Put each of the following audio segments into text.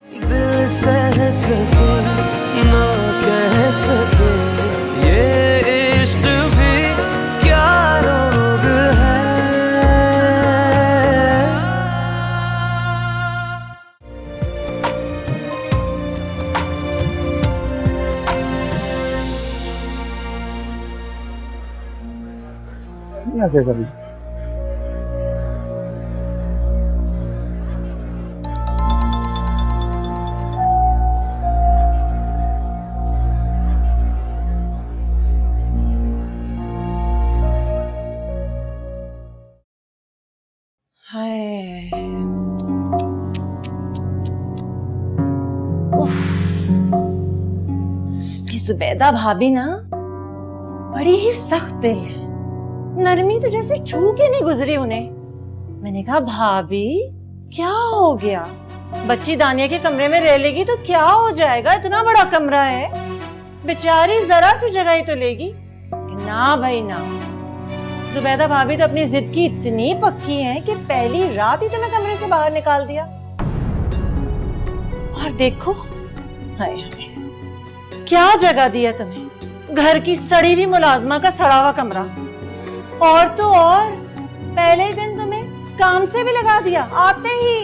दिल सह सके ना कह सके ये इश्क भी क्या रोग है। ऐसे कभी हाय उफ, ये जुबैदा भाभी ना बड़ी ही सख्त दिल है। नरमी तो जैसे छू के नहीं गुजरी उन्हें। मैंने कहा भाभी क्या हो गया, बच्ची दानिया के कमरे में रह लेगी तो क्या हो जाएगा, इतना बड़ा कमरा है, बेचारी जरा सी जगह ही तो लेगी। ना भाई ना, जुबैदा भाभी तो अपनी जिद की इतनी पक्की हैं कि पहली रात ही तुम्हें कमरे से बाहर निकाल दिया। और देखो हाय हाय क्या जगह दिया तुम्हें, घर की सड़ी हुई मुलाजमा का सड़ा हुआ कमरा। और तो और पहले दिन तुम्हें काम से भी लगा दिया आते ही।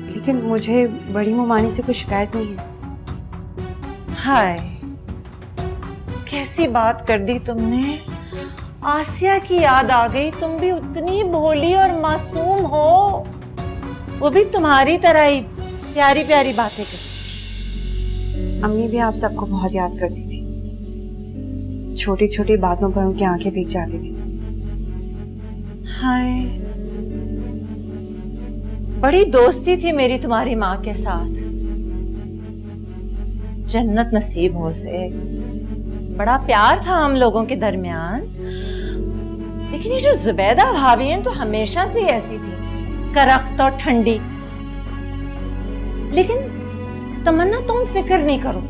लेकिन मुझे बड़ी मुमानी से कोई शिकायत नहीं है। हाय कैसी बात कर दी तुमने, आसिया की याद आ गई। तुम भी उतनी भोली और मासूम हो, वो भी तुम्हारी तरह ही प्यारी प्यारी बातें करती। अम्मी भी आप सबको बहुत याद करती थी, छोटी छोटी बातों पर उनकी आंखें भीग जाती थी। हाय बड़ी दोस्ती थी मेरी तुम्हारी माँ के साथ, जन्नत नसीब हो से। बड़ा प्यार था हम लोगों के दरमियान। लेकिन ये जो जुबैदा भाभी हैं तो हमेशा से ऐसी थी, करख्त और ठंडी। लेकिन तमन्ना तुम फिक्र नहीं करो,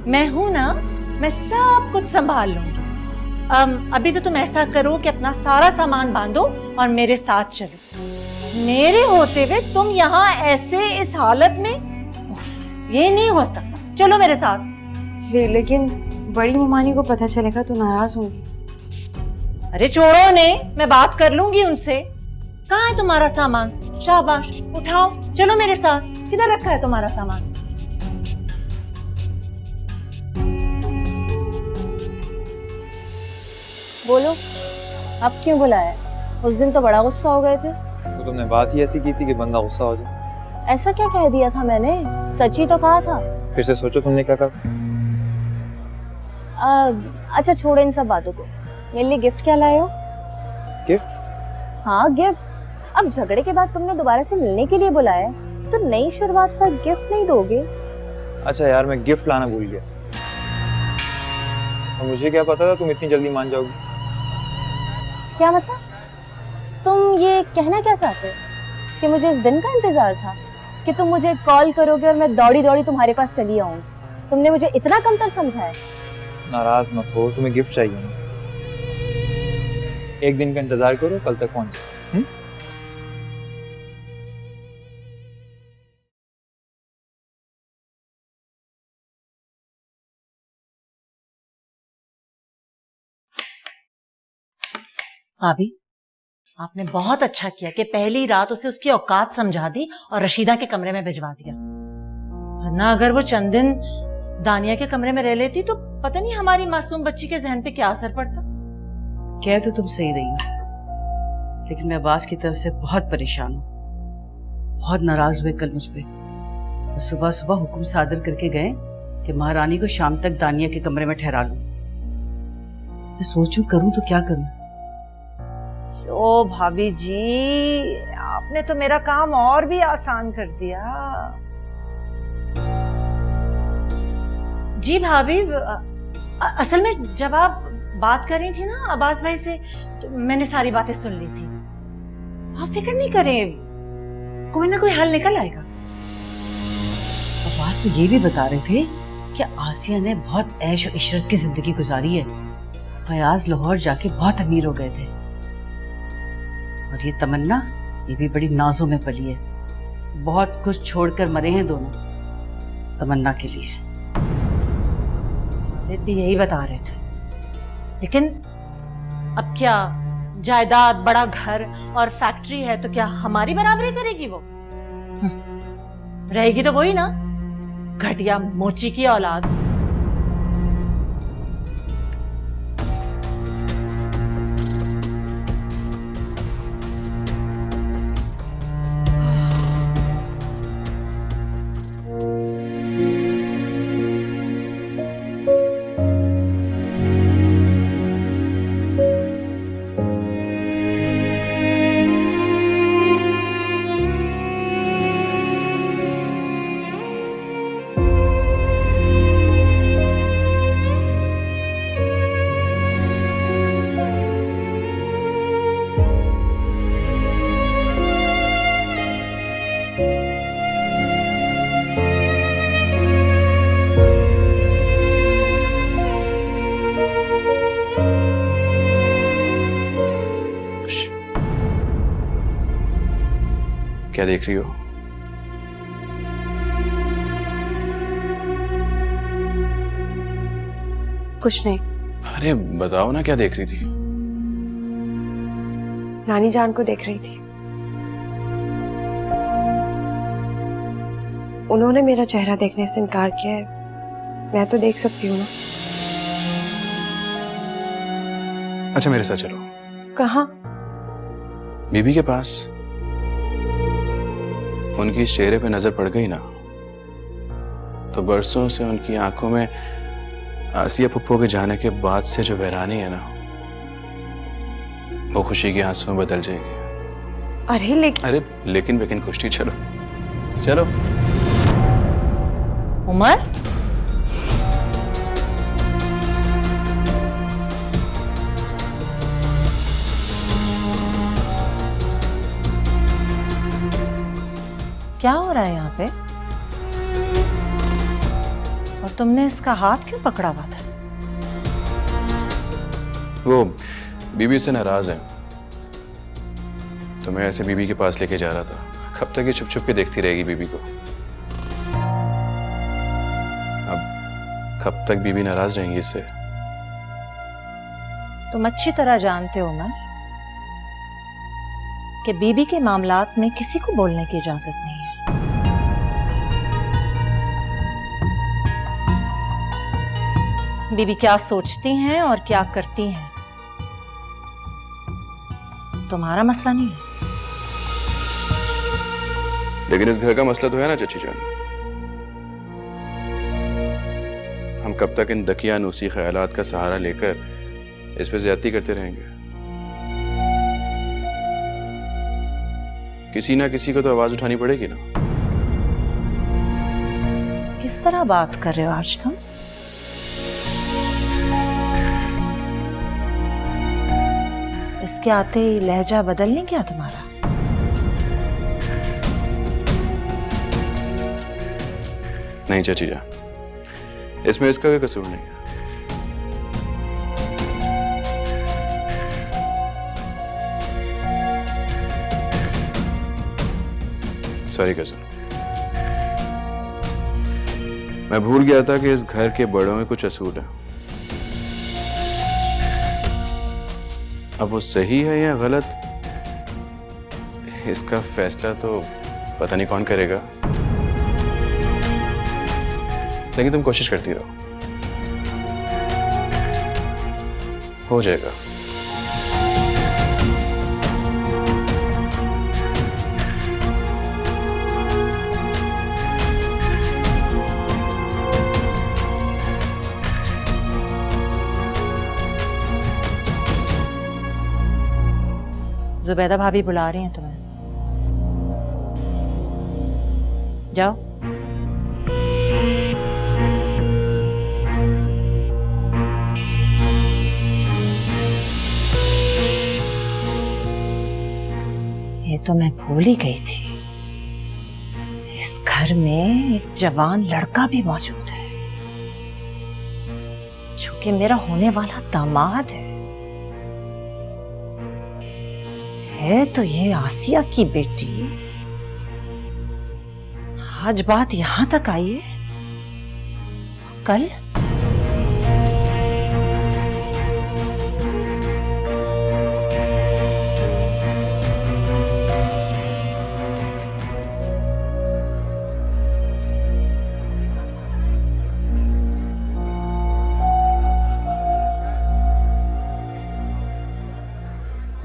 मैं हूं ना, मैं सब कुछ संभाल लूंगी। अभी तो तुम ऐसा करो कि अपना सारा सामान बांधो और मेरे साथ चलो। मेरे होते हुए तुम यहाँ ऐसे इस हालत में, ये नहीं हो सकता। चलो मेरे साथ। लेकिन बड़ी मुमानी को पता चलेगा तो नाराज होंगी। अरे छोड़ो ने, मैं बात कर लूंगी उनसे। कहाँ है तुम्हारा सामान? शाबाश उठाओ, चलो मेरे साथ। किधर रखा है तुम्हारा सामान? बोलो, अब क्यों बुलाया? उस दिन तो बड़ा गुस्सा हो गए थे। तो तुमने बात ही ऐसी की थी कि बंदा गुस्सा हो जाए। ऐसा क्या कह दिया था मैंने? सच ही तो कहा था। फिर से सोचो तुमने क्या कहा। अच्छा छोड़ो इन सब बातों को। मेरे लिए गिफ्ट क्या लाए हो? गिफ्ट? हाँ गिफ्ट। अब झगड़े के बाद तुमने दोबारा से मिलने के लिए बुलाया है, तो नई शुरुआत पर गिफ्ट नहीं दोगे? अच्छा यार, मैं गिफ्ट लाना भूल गया। और मुझे क्या पता था तुम इतनी जल्दी मान जाओगी। क्या मतलब? तुम ये कहना क्या चाहते हो कि मुझे इस दिन का इंतजार था कि तुम मुझे कॉल करोगे और मैं दौड़ी दौड़ी तुम्हारे पास चली आऊंगी? तुमने मुझे इतना कमतर समझा है? नाराज मत हो, तुम्हें गिफ्ट चाहिए मुझे। एक दिन का इंतजार करो, कल तक पहुंच जाए। भाभी आपने बहुत अच्छा किया कि पहली रात उसे उसकी औकात समझा दी और रशीदा के कमरे में भिजवा दिया। वरना अगर वो चंद दिन दानिया के कमरे में रह लेती तो पता नहीं हमारी मासूम बच्ची के जहन पे क्या असर पड़ता। कह तो तुम सही रही हो, लेकिन मैं अब्बास की तरफ से बहुत परेशान हूँ। बहुत नाराज हुए कल मुझ पे। तो सुबह सुबह हुक्म सादर करके गए कि महारानी को शाम तक दानिया के कमरे में ठहरा लूं। मैं सोचूं करूं तो क्या करूं। ओ भाभी जी, आपने तो मेरा काम और भी आसान कर दिया। जी भाभी, असल में जब आप बात कर रही थी ना अब्बास भाई से, तो मैंने सारी बातें सुन ली थी। आप फिक्र नहीं करें, कोई ना कोई हल निकल आएगा। अब्बास तो ये भी बता रहे थे कि आसिया ने बहुत ऐश और इशरत की जिंदगी गुजारी है, फयाज लाहौर जाके बहुत अमीर हो गए थे, और ये तमन्ना, ये भी बड़ी नाजों में पली है। बहुत कुछ छोड़कर मरे हैं दोनों तमन्ना के लिए। खालिद भी यही बता रहे थे, लेकिन अब क्या, जायदाद, बड़ा घर और फैक्ट्री है तो क्या हमारी बराबरी करेगी वो? रहेगी तो वही ना, घटिया मोची की औलाद। क्या देख रही हो? कुछ नहीं। अरे बताओ ना, क्या देख रही थी? नानी जान को देख रही थी। उन्होंने मेरा चेहरा देखने से इनकार किया है, मैं तो देख सकती हूँ ना। अच्छा मेरे साथ चलो। कहाँ? बीबी के पास। उनकी चेहरे पे नजर पड़ गई ना, तो बरसों से उनकी आंखों में आसिया पुप्पो के जाने के बाद से जो हैरानी है ना, वो खुशी के आंसू में बदल जाएगी। अरे लेकिन खुशी। चलो चलो। उमर, क्या हो रहा है यहाँ पे? और तुमने इसका हाथ क्यों पकड़ा हुआ था? वो बीबी से नाराज है, तो मैं ऐसे बीबी के पास लेके जा रहा था। कब तक ये छुप छुप के देखती रहेगी बीबी को? अब कब तक बीबी नाराज रहेंगी इससे? तुम अच्छी तरह जानते हो उमर कि बीबी के मामलात में किसी को बोलने की इजाजत नहीं है। बीबी क्या सोचती हैं और क्या करती हैं, तुम्हारा मसला नहीं है। लेकिन इस घर का मसला तो है ना चची जान। हम कब तक इन दकियानूसी ख्यालात का सहारा लेकर इस पे ज्यादती करते रहेंगे? किसी ना किसी को तो आवाज उठानी पड़ेगी ना। किस तरह बात कर रहे हो आज तुम? इसके आते ही लहजा बदल नहीं गया तुम्हारा? नहीं चाची जान, इसमें इसका कोई कसूर नहीं है। सॉरी कजन, मैं भूल गया था कि इस घर के बड़ों में कुछ असूल है। अब वो सही है या गलत, इसका फैसला तो पता नहीं कौन करेगा, लेकिन तुम कोशिश करती रहो, हो जाएगा। जुबैदा भाभी बुला रही हैं तुम्हें, जाओ। ये तो मैं भूल ही गई थी, इस घर में एक जवान लड़का भी मौजूद है जो कि मेरा होने वाला दामाद है। है तो ये आसिया की बेटी। आज बात यहां तक आई है, कल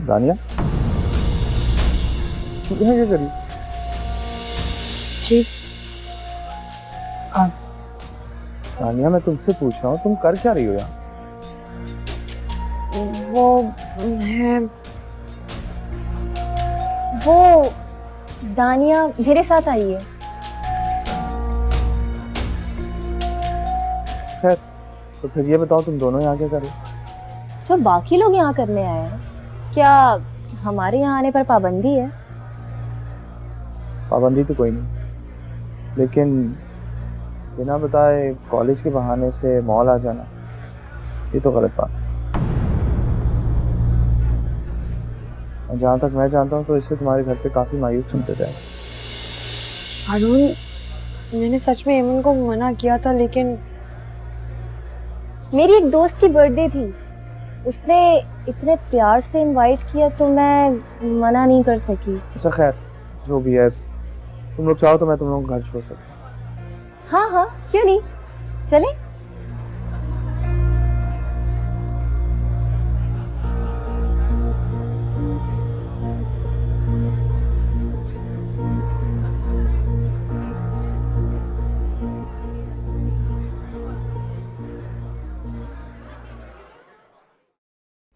दानिया, तुम यहाँ क्या करी? जी दानिया, मैं तुमसे पूछ रहा हूँ, तुम कर क्या रही हो यहाँ? वो दानिया मेरे साथ आई है। खैर, तो फिर ये बताओ तुम दोनों यहाँ क्या कर रहे हो? जो बाकी लोग यहाँ करने आए हैं, क्या हमारे यहाँ आने पर पाबंदी है? पाबंदी तो कोई नहीं, लेकिन बिना बताए कॉलेज के बहाने से मॉल आ जाना, ये तो गलत बात है। और जहाँ तक मैं जानता हूँ तो इससे तुम्हारे घर पे काफी मायूस सुनते जाए। अरुण, मैंने सच में एमन को मना किया था, लेकिन मेरी एक दोस्त की बर्थडे थी, उसने इतने प्यार से इनवाइट किया तो मैं मना नहीं कर सकी। अच्छा खैर, जो भी है, तुम लोग चाहो तो मैं तुम लोगों को घर छोड़ सकता हूँ। हाँ हाँ, क्यों नहीं, चले।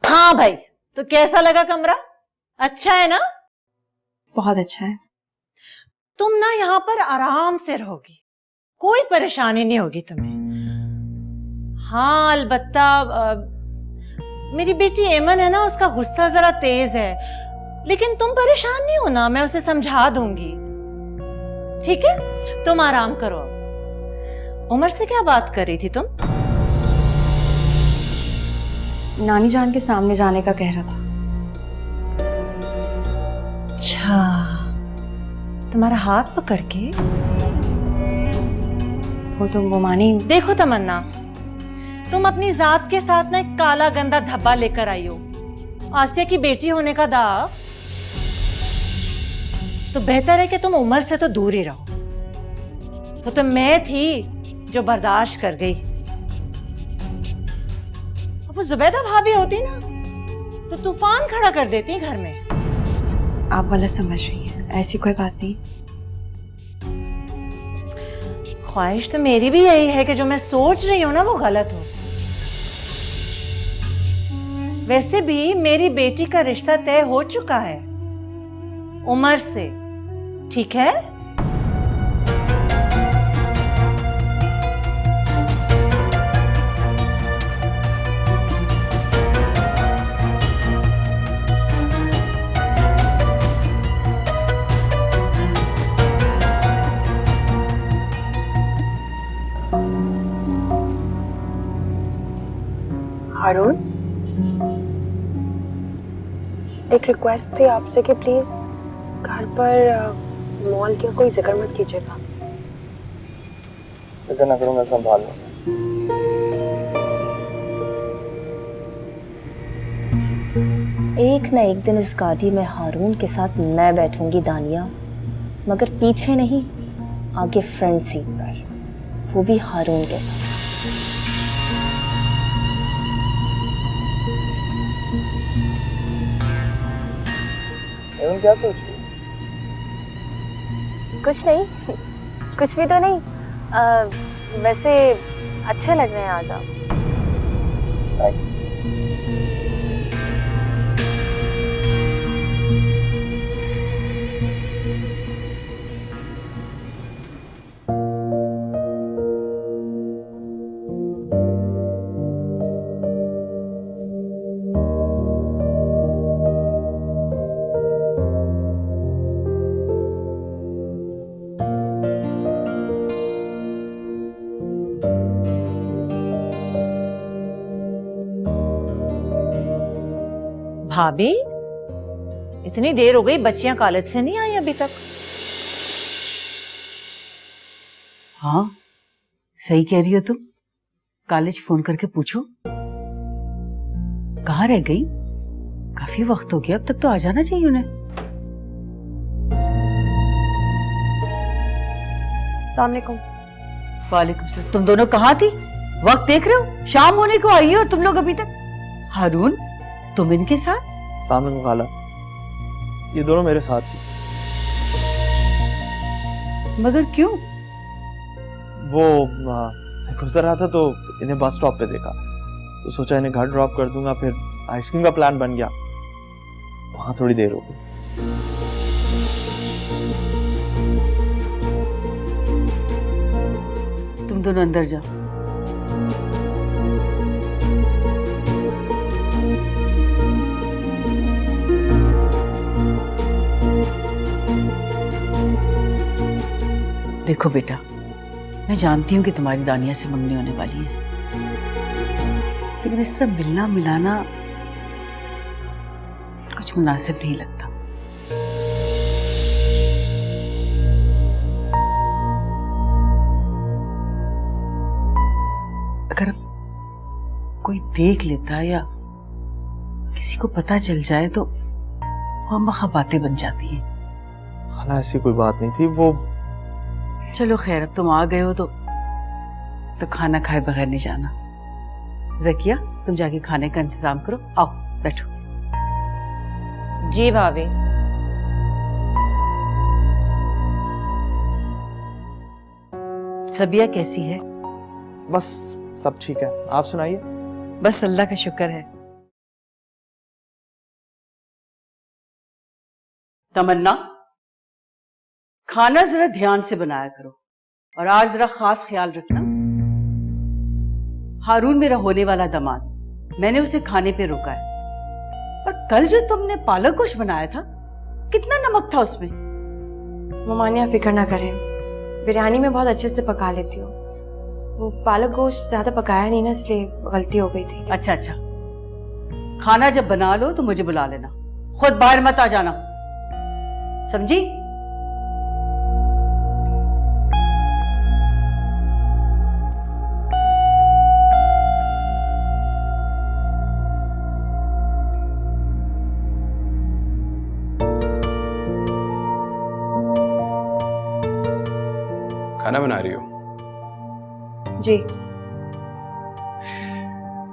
हाँ भाई, तो कैसा लगा कमरा? अच्छा है ना? बहुत अच्छा है। तुम ना यहाँ पर आराम से रहोगी, कोई परेशानी नहीं होगी तुम्हें। हाँ अलबत्ता मेरी बेटी एमन है ना, उसका गुस्सा जरा तेज है, लेकिन तुम परेशान नहीं होना, मैं उसे समझा दूंगी। ठीक है, तुम आराम करो। उमर से क्या बात कर रही थी तुम? नानी जान के सामने जाने का कह रहा था। अच्छा, तुम्हारा हाथ पकड़ के? वो मानी। देखो तमन्ना, तुम अपनी जात के साथ ना एक काला गंदा धब्बा लेकर आई हो, आसिया की बेटी होने का दाव। तो बेहतर है कि तुम उमर से तो दूर ही रहो। वो तो मैं थी जो बर्दाश्त कर गई। वो जुबैदा भाभी होती ना तो तूफान खड़ा कर देती घर में। आप गलत समझ रही हैं, ऐसी कोई बात नहीं। ख्वाहिश तो मेरी भी यही है कि जो मैं सोच रही हूं ना वो गलत हो। वैसे भी मेरी बेटी का रिश्ता तय हो चुका है उमर से, ठीक है? अरुण, एक रिक्वेस्ट थी आपसे कि प्लीज घर पर मॉल का कोई जिक्र मत कीजिएगा। फिक्र ना करूँ, मैं संभाल लूँगा। एक न एक दिन इस गाड़ी में हारून के साथ मैं बैठूंगी दानिया, मगर पीछे नहीं, आगे फ्रंट सीट पर, वो भी हारून के साथ। एवं क्या सोच रही? कुछ नहीं, कुछ भी तो नहीं। वैसे अच्छे लग रहे हैं आज आप। भाभी, इतनी देर हो गई, बच्चियां कॉलेज से नहीं आई अभी तक। हाँ सही कह रही हो तुम। कॉलेज फोन करके पूछो कहाँ रह गई। काफी वक्त हो गया, अब तक तो आ जाना चाहिए उन्हें। अस्सलामुअलैकुम। वालेकुम सलाम। तुम दोनों कहाँ थी? वक्त देख रहे हो, शाम होने को आई है और तुम लोग अभी तक। हारून तुम इनके साथ? सामने को खाला, ये दोनों मेरे साथ थी। मगर क्यों? वो गुजर रहा था तो इन्हें बस स्टॉप पे देखा, तो सोचा इन्हें घर ड्रॉप कर दूंगा, फिर आइसक्रीम का प्लान बन गया, वहां थोड़ी देर हो गई। तुम दोनों अंदर जाओ। देखो बेटा, मैं जानती हूँ कि तुम्हारी दानिया से मंगनी होने वाली है, लेकिन इस तरह मिलना मिलाना कुछ मुनासिब नहीं लगता। अगर कोई देख लेता या किसी को पता चल जाए तो खामखा बातें बन जाती हैं। खाला ऐसी कोई बात नहीं थी। वो चलो खैर, अब तुम आ गए हो तो खाना खाए बगैर नहीं जाना। ज़किया तुम जाके खाने का इंतजाम करो। आओ बैठो। जी भाभी। सबिया कैसी है? बस सब ठीक है, आप सुनाइए। बस अल्लाह का शुक्र है। तमन्ना, खाना जरा ध्यान से बनाया करो और आज जरा खास ख्याल रखना। हारून मेरा होने वाला दामाद, मैंने उसे खाने पे रोका है। और कल जो तुमने पालक गोश्त बनाया था, कितना नमक था उसमें? ममानिया फिक्र ना करें, बिरयानी में बहुत अच्छे से पका लेती हूँ। वो पालक गोश्त ज्यादा पकाया नहीं ना, इसलिए गलती हो गई थी। अच्छा अच्छा, खाना जब बना लो तो मुझे बुला लेना, खुद बाहर मत आ जाना, समझी? खाना बना रही हो? जी।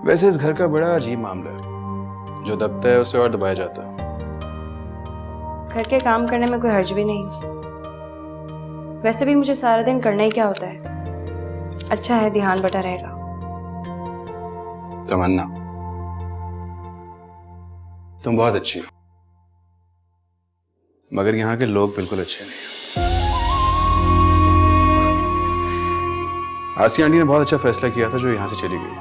वैसे इस घर का बड़ा अजीब मामला है, जो दबता है उसे और दबाया जाता है। घर के काम करने में कोई हर्ज भी नहीं, वैसे भी मुझे सारा दिन करना ही क्या होता है। अच्छा है, ध्यान बटा रहेगा। तमन्ना, तुम बहुत अच्छी हो, मगर यहाँ के लोग बिल्कुल अच्छे नहीं। आसिया आंटी ने बहुत अच्छा फैसला किया था जो यहाँ से चली गई।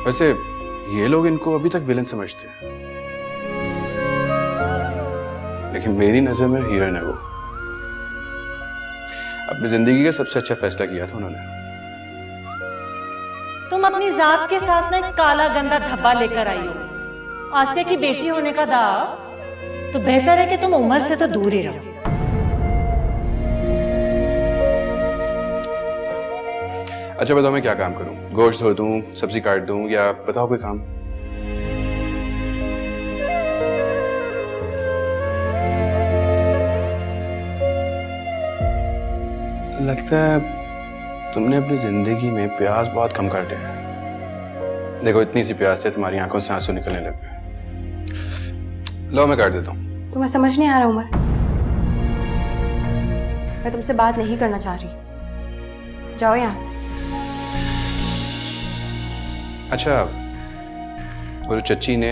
वैसे ये लोग इनको अभी तक विलन समझते हैं, लेकिन मेरी नजर में हीरोइन है वो। अपनी जिंदगी का सबसे अच्छा फैसला किया था उन्होंने। तुम अपनी जात के साथ ना एक काला गंदा धब्बा लेकर आई हो। आसिया की बेटी होने का दाव, तो बेहतर है कि तुम उम्र से तो दूर ही रहो। अच्छा बताओ, मैं क्या काम करूं? गोश्त धो दूं, सब्जी काट दूं, या बताओ कोई काम। लगता है तुमने अपनी जिंदगी में प्यास बहुत कम कर लिया है। देखो, इतनी सी प्यास से तुम्हारी आंखों से आंसू निकलने लग गए। लो मैं काट देता हूँ। तुम्हें समझ नहीं आ रहा उमर, मैं तुमसे बात नहीं करना चाह रही, जाओ यहाँ से। अच्छा, वो जो चच्ची ने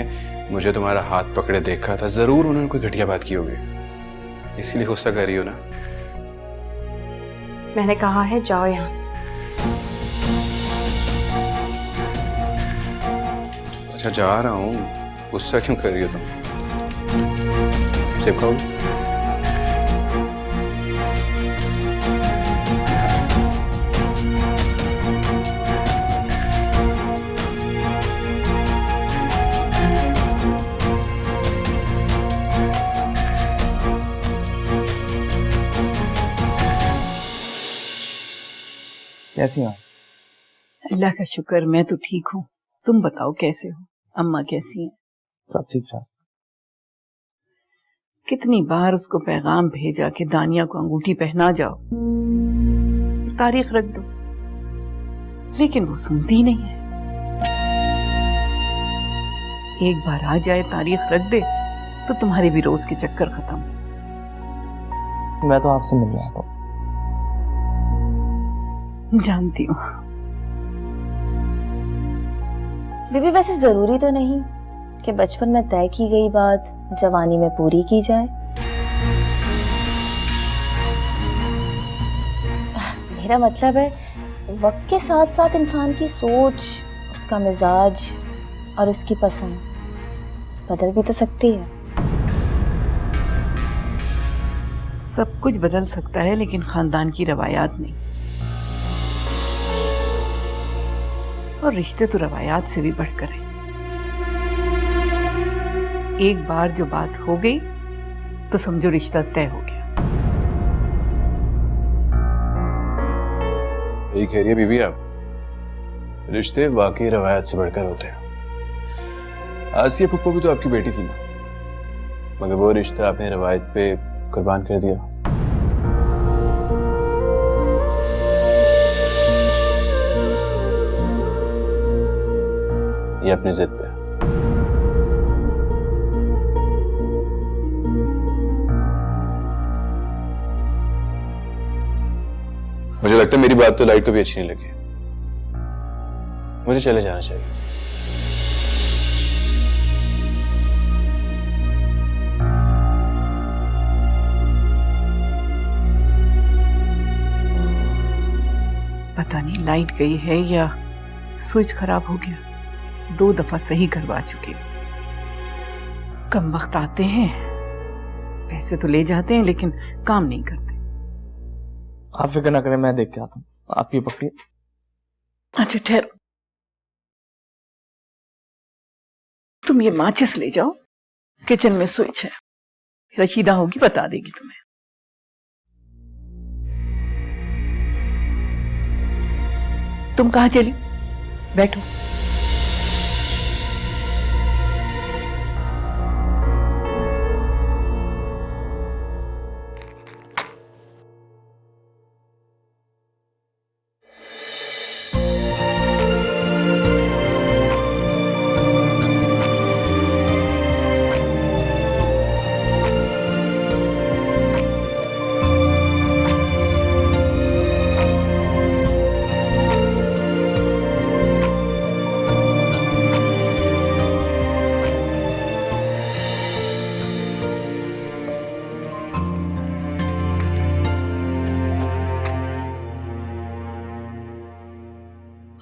मुझे तुम्हारा हाथ पकड़े देखा था, जरूर उन्होंने कोई घटिया बात की होगी, इसीलिए गुस्सा कर रही हो ना? मैंने कहा है जाओ यहाँ से। अच्छा जा रहा हूँ, गुस्सा क्यों कर रही हो तुम? सेब खाओगे? कैसी हैं आप? अल्लाह का शुक्र, मैं तो ठीक हूँ। तुम बताओ कैसे हो? अम्मा कैसी हैं? सब ठीक ठाक। कितनी बार उसको पैगाम भेजा कि दानिया को अंगूठी पहना जाओ, तारीख रख दो, लेकिन वो सुनती नहीं है। एक बार आ जाए तारीख रख दे तो तुम्हारे भी रोज के चक्कर खत्म। मैं तो आपसे मिल रहा था। जानती हूँ। बीबी वैसे जरूरी तो नहीं कि बचपन में तय की गई बात जवानी में पूरी की जाए। मेरा मतलब है वक्त के साथ साथ इंसान की सोच, उसका मिजाज और उसकी पसंद बदल भी तो सकती है। सब कुछ बदल सकता है लेकिन खानदान की रवायात नहीं। और रिश्ते तो रवायात से भी बढ़कर हैं। एक बार जो बात हो गई तो समझो रिश्ता तय हो गया। यही कह रही है बीबी आप? रिश्ते वाकई रवायत से बढ़कर होते हैं। आसिया पुप्पो भी तो आपकी बेटी थी ना, मगर वो रिश्ता आपने रवायत पे कुर्बान कर दिया। ये अपनी जिद पे। मुझे लगता है मेरी बात तो लाइट को भी अच्छी नहीं लगी। मुझे चले जाना चाहिए। पता नहीं लाइट गई है या स्विच खराब हो गया। 2 दफा सही करवा चुकी हूं। कम वक्त आते हैं, पैसे तो ले जाते हैं लेकिन काम नहीं करते। आप फिक्र ना करें, मैं देख के आता हूँ। आप ये पकड़िए। अच्छा ठहरो, तुम ये माचिस ले जाओ, किचन में स्विच है, रशीदा होगी बता देगी तुम्हें। तुम कहाँ चली? बैठो।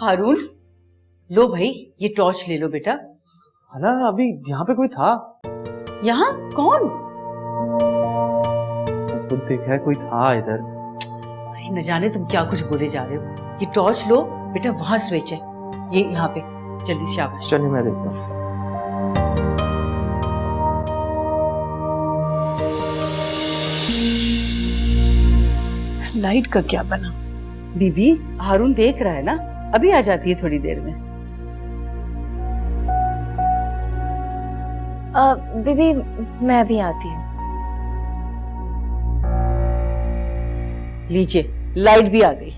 हारून, लो भाई ये टॉर्च ले लो बेटा। ना अभी यहाँ पे कोई था? यहाँ कौन? खुद देखा है, कोई था इधर। अरे न जाने तुम क्या कुछ बोले जा रहे हो। ये टॉर्च लो बेटा, वहां स्विच है, ये यहाँ पे। जल्दी से शाबाश। चलिए मैं देखता हूँ। लाइट का क्या बना? बीबी, हारून देख रहा है ना, अभी आ जाती है थोड़ी देर में। बीबी मैं भी आती हूँ। लीजिए लाइट भी आ गई।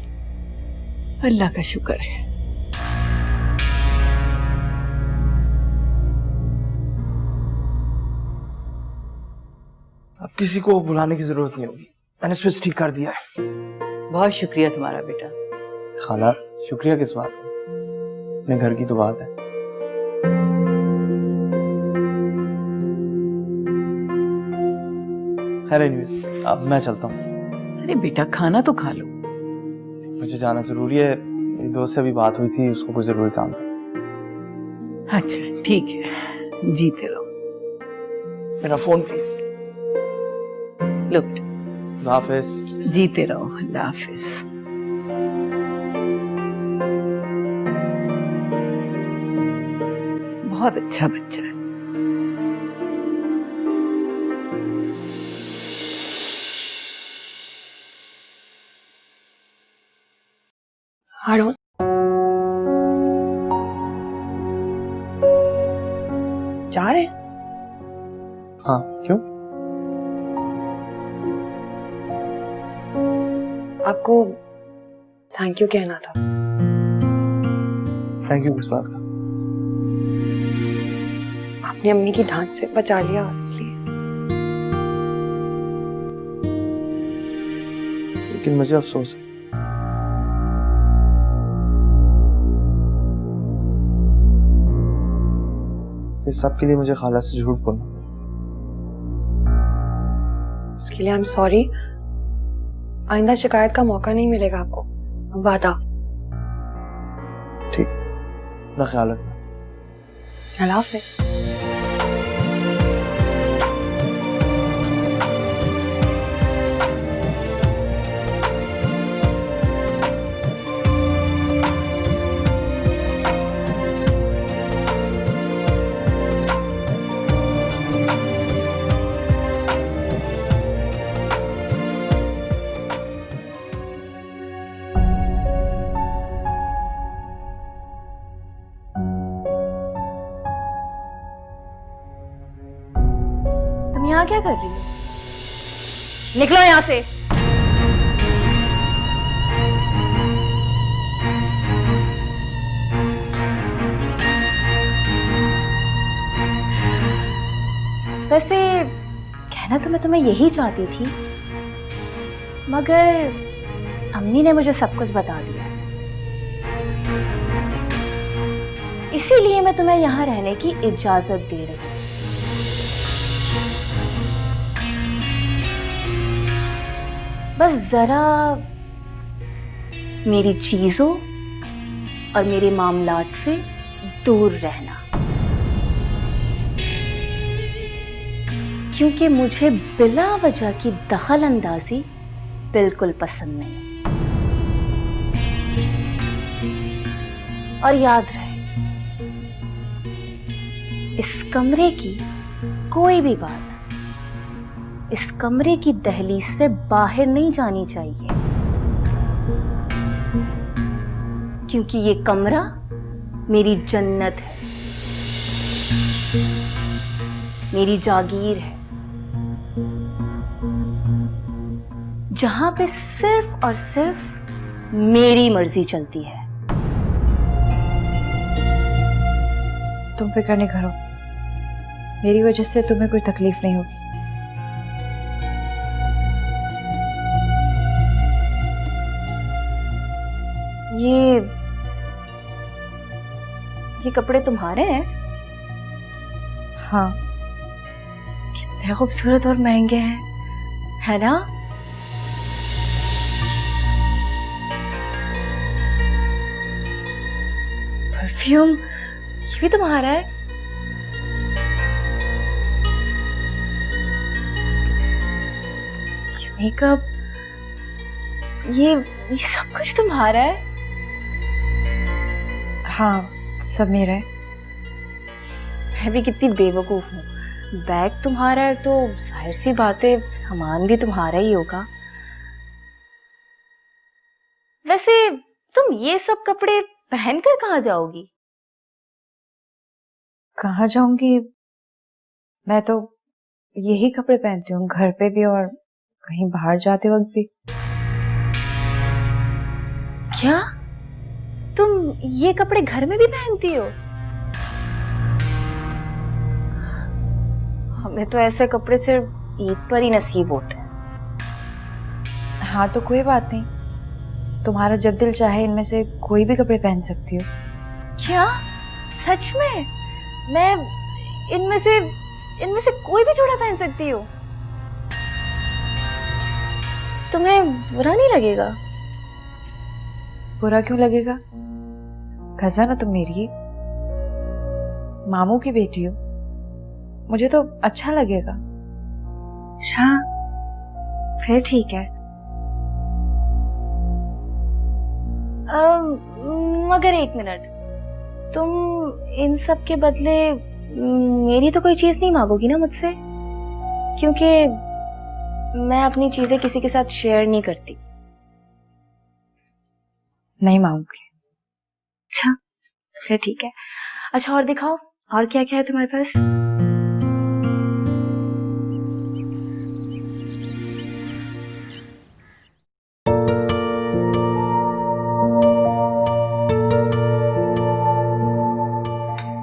अल्लाह का शुक्र है। अब किसी को बुलाने की जरूरत नहीं होगी, मैंने स्विच ठीक कर दिया है। बहुत शुक्रिया तुम्हारा बेटा। खाला शुक्रिया किस बात है, अपने घर की तो बात है। खैर एनीवेज, अब मैं चलता हूँ। अरे बेटा खाना तो खा लो। मुझे जाना जरूरी है, मेरी दोस्त से अभी बात हुई थी, उसको कोई जरूरी काम था। अच्छा ठीक है, जीते रहो। मेरा फोन प्लीज। लो अल्लाह हाफिज। जीते रहो। अल्लाह हाफिज। बहुत अच्छा बच्चा है। हारून, जा रहे हैं? हाँ, क्यों? आपको थैंक यू कहना था। थैंक यू किस बात का? आपने अम्मी की डांट से बचा लिया इसलिए। लेकिन मुझे अफसोस है। इस सब के लिए मुझे खाला से झूठ बोलना। इसके लिए आई एम सॉरी। आइंदा शिकायत का मौका नहीं मिलेगा आपको, वादा। ठीक, ना ख्याल रखना। अल्लाह हाफ़िज़। तुम यहाँ क्या कर रही हो? निकलो यहाँ से। वैसे कहना तो मैं तुम्हें यही चाहती थी, मगर अम्मी ने मुझे सब कुछ बता दिया। इसीलिए मैं तुम्हें यहाँ रहने की इजाजत दे रही हूँ। बस जरा मेरी चीजों और मेरे मामलात से दूर रहना, क्योंकि मुझे बिला वजह की दखल अंदाजी बिल्कुल पसंद नहीं। और याद रहे, इस कमरे की कोई भी बात इस कमरे की दहलीज से बाहर नहीं जानी चाहिए, क्योंकि ये कमरा मेरी जन्नत है, मेरी जागीर है, जहां पे सिर्फ और सिर्फ मेरी मर्जी चलती है। तुम फिक्र नहीं करो, मेरी वजह से तुम्हें कोई तकलीफ नहीं होगी। ये कपड़े तुम्हारे हैं? हाँ, कितने खूबसूरत और महंगे हैं, है ना? परफ्यूम ये भी तुम्हारा है? ये मेकअप ये सब कुछ तुम्हारा है? हाँ, सब मेरा है। मैं भी कितनी बेवकूफ हूँ। बैग तुम्हारा है तो जाहिर सी बात है सामान भी तुम्हारा ही होगा। वैसे तुम ये सब कपड़े पहनकर कहाँ जाओगी? कहाँ जाऊंगी? मैं तो यही कपड़े पहनती हूँ, घर पे भी और कहीं बाहर जाते वक्त भी। क्या तुम ये कपड़े घर में भी पहनती हो? हमें तो ऐसे कपड़े सिर्फ ईद पर ही नसीब होते हैं। हाँ तो कोई बात नहीं, तुम्हारा जब दिल चाहे इनमें से कोई भी कपड़े पहन सकती हो। क्या सच में? मैं इनमें से कोई भी जोड़ा पहन सकती हूँ? तुम्हें बुरा नहीं लगेगा? बुरा क्यों लगेगा? खजा ना तुम मेरी मामू की बेटी हो, मुझे तो अच्छा लगेगा। अच्छा फिर ठीक है। मगर एक मिनट, तुम इन सब के बदले मेरी तो कोई चीज नहीं मांगोगी ना मुझसे? क्योंकि मैं अपनी चीजें किसी के साथ शेयर नहीं करती। नहीं मांगूंगी। अच्छा फिर ठीक है। अच्छा और दिखाओ, और क्या क्या है तुम्हारे पास?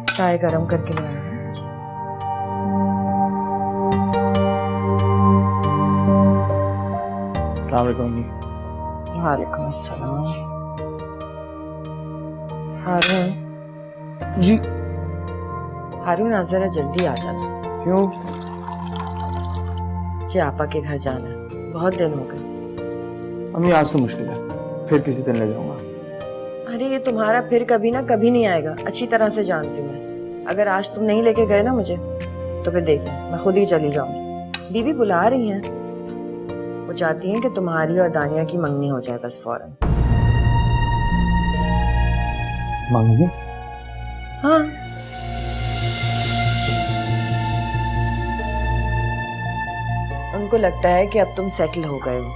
चाय गरम करके ले आना। अस्सलाम वालेकुम अम्मी। वालेकुम अस्सलाम। हारून, जी। हारून आज जरा जल्दी आ जाना। क्यों? जी आपा के घर जाना है, बहुत दिन हो गए। अम्मी आज तो मुश्किल है, फिर किसी दिन ले जाऊंगा। अरे ये तुम्हारा फिर कभी ना कभी नहीं आएगा, अच्छी तरह से जानती हूँ मैं। अगर आज तुम नहीं लेके गए ना मुझे, तो फिर देखो मैं खुद ही चली जाऊंगी। बीबी बुला रही हैं, वो चाहती हैं कि तुम्हारी और दानिया की मंगनी हो जाए बस फौरन। मंगनी? हाँ उनको लगता है कि अब तुम सेटल हो गए हो,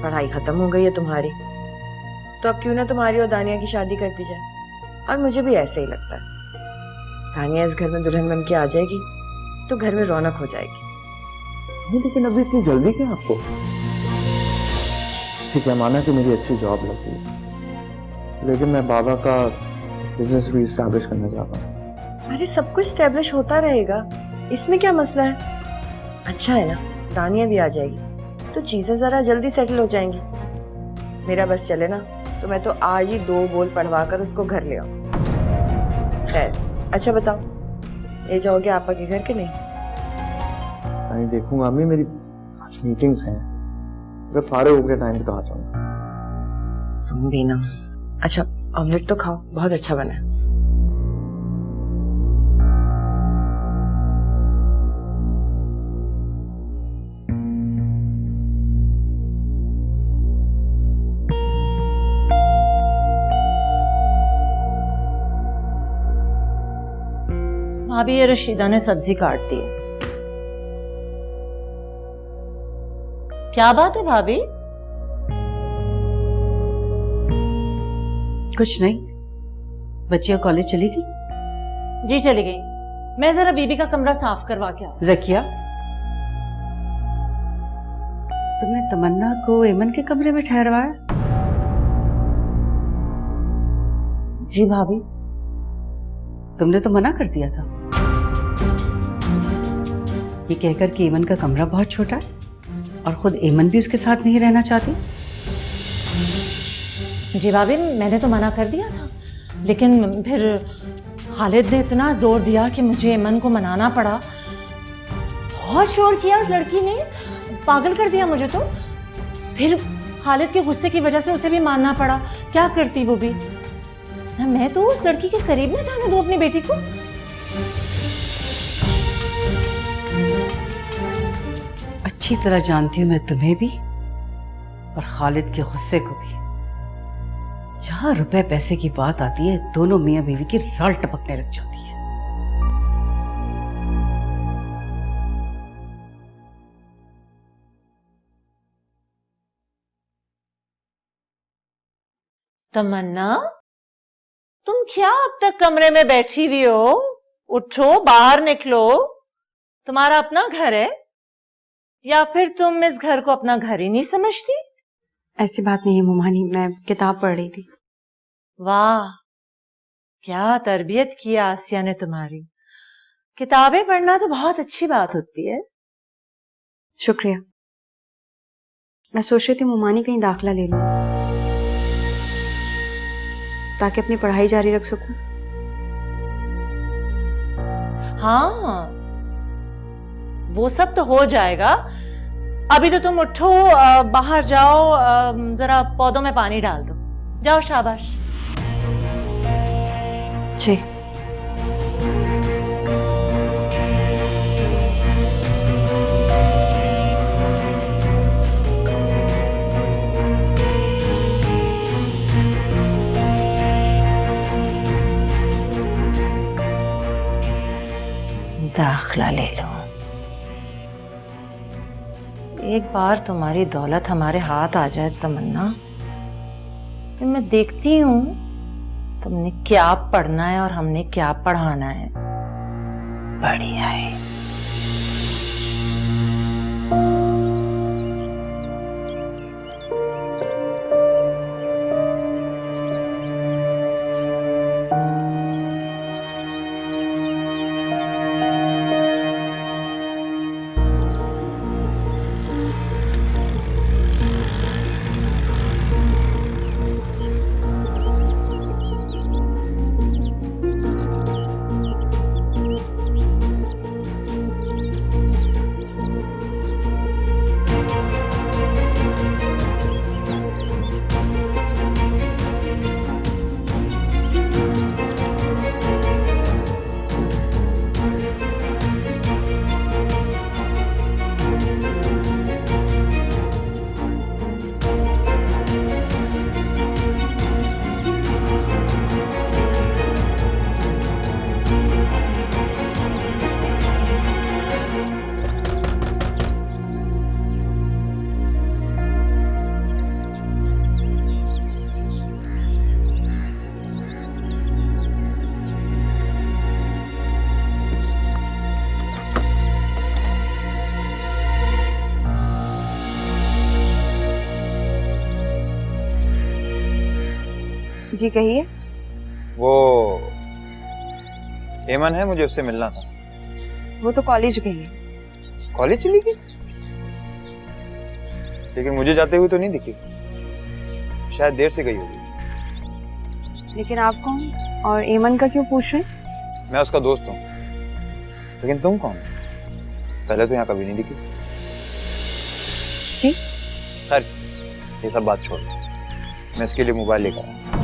पढ़ाई खत्म हो गई है तुम्हारी, तो अब क्यों ना तुम्हारी और दानिया की शादी कर दी जाए। और मुझे भी ऐसे ही लगता है, दानिया इस घर में दुल्हन बन के आ जाएगी तो घर में रौनक हो जाएगी। नहीं लेकिन अभी इतनी जल्दी क्या आपको? ठीक है, माना कि मेरी अच्छी जॉब लग गई, लेकिन मैं बाबा का बिजनेस भी एस्टैब्लिश करना चाहता हूँ। अरे सब कुछ स्टैब्लिश होता रहेगा, इसमें क्या मसला है। अच्छा है ना, दानिया भी आ जाएगी तो चीजें जरा जल्दी सेटल हो जाएंगी। मेरा बस चले ना तो मैं तो आज ही 2 बोल पढ़वा कर उसको घर ले आऊं। खैर अच्छा बताओ, ले जाओगे आपा के घर के नहीं? नहीं देखूंगा अम्मी, मेरी आज मीटिंग्स हैं, अगर फारे हो गए टाइम पे तो आ जाऊंगा। तुम भी ना। अच्छा ऑमलेट तो खाओ, बहुत अच्छा बना है। भाभी ये रशीदा ने सब्जी काट दी है। क्या बात है भाभी? कुछ नहीं, बच्चियां कॉलेज चली गई? जी चली गई। मैं जरा बीबी का कमरा साफ करवा के आऊं। जकिया, तुमने तमन्ना को एमन के कमरे में ठहरवाया? जी भाभी। तुमने तो मना कर दिया था, ये कहकर कि एमन का कमरा बहुत छोटा है और खुद एमन भी उसके साथ नहीं रहना चाहती। जी भाभी, मैंने तो मना कर दिया था, लेकिन फिर खालिद ने इतना जोर दिया कि मुझे एमन को मनाना पड़ा। बहुत शोर किया उस लड़की ने, पागल कर दिया मुझे तो। फिर खालिद के गुस्से की वजह से उसे भी मानना पड़ा। क्या करती वो भी। मैं तो उस लड़की के करीब ना जाने दूं अपनी बेटी को। अच्छी तरह जानती हूं मैं तुम्हें भी और खालिद के गुस्से को भी। जहां रुपए पैसे की बात आती है, दोनों मियां बीवी की राल टपकने लग जाती है। तमन्ना, तुम क्या अब तक कमरे में बैठी हुई हो? उठो, बाहर निकलो। तुम्हारा अपना घर है, या फिर तुम इस घर को अपना घर ही नहीं समझती? ऐसी बात नहीं है मुमानी, मैं किताब पढ़ रही थी। वाह, क्या तरबियत की आसिया ने तुम्हारी। किताबें पढ़ना तो बहुत अच्छी बात होती है। शुक्रिया। मैं सोच रही थी मुमानी कहीं दाखिला ले लूं ताकि अपनी पढ़ाई जारी रख सकूं। हाँ, वो सब तो हो जाएगा। अभी तो तुम उठो, बाहर जाओ, जरा पौधों में पानी डाल दो। जाओ, शाबाश। जी। दाखला ले लो। एक बार तुम्हारी दौलत हमारे हाथ आ जाए तमन्ना, फिर मैं देखती हूँ तुमने क्या पढ़ना है और हमने क्या पढ़ाना है। बढ़िया है। जी कहिए। वो एमन है, मुझे उससे मिलना था। वो तो कॉलेज गई है। कॉलेज चली गई? लेकिन मुझे जाते हुए तो नहीं दिखी, शायद देर से गई होगी। लेकिन आप कौन और एमन का क्यों पूछ रहे हैं? मैं उसका दोस्त हूँ। लेकिन तुम कौन? पहले तो यहाँ कभी नहीं दिखी। जी खैर, ये सब बात छोड़, मैं इसके लिए मोबाइल लेकर आया,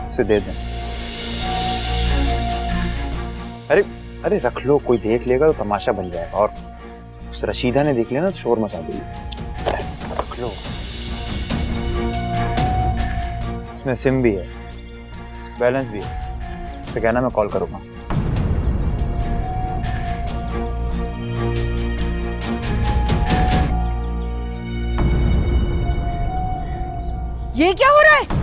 उसे दे दें। अरे अरे रख लो, कोई देख लेगा तो तमाशा बन जाएगा, और उस रशीदा ने देख लिया ना तो शोर मचा देगी। रख लो। इसमें सिम भी है, बैलेंस भी है, उसे कहना मैं कॉल करूंगा। ये क्या हो रहा है?